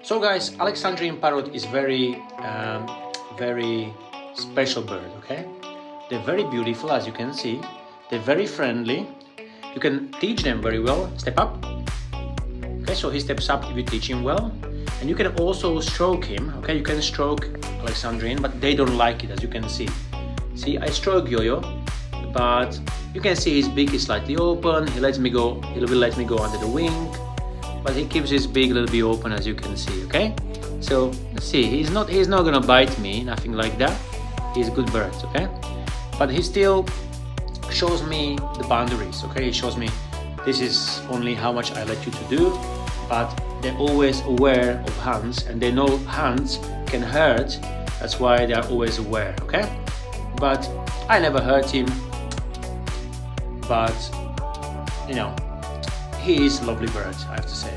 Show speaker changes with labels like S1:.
S1: So guys, Alexandrine parrot is very special bird, okay? They're very beautiful, as you can see. They're very friendly. You can teach them very well. Step up. Okay, so he steps up if you teach him well. And you can also stroke him, okay? You can stroke Alexandrine, but they don't like it, as you can see. See, I stroke Yo-Yo, but you can see his beak is slightly open. He lets me go, he will let me go under the wing, but he keeps his beak a little bit open, as you can see, okay? So, let's see, he's not gonna bite me, nothing like that. He's a good bird, okay? But he still shows me the boundaries, okay? He shows me this is only how much I let you to do, but they're always aware of hands, and they know hands can hurt. That's why they are always aware, okay? But I never hurt him. But you know, he is a lovely bird, I have to say.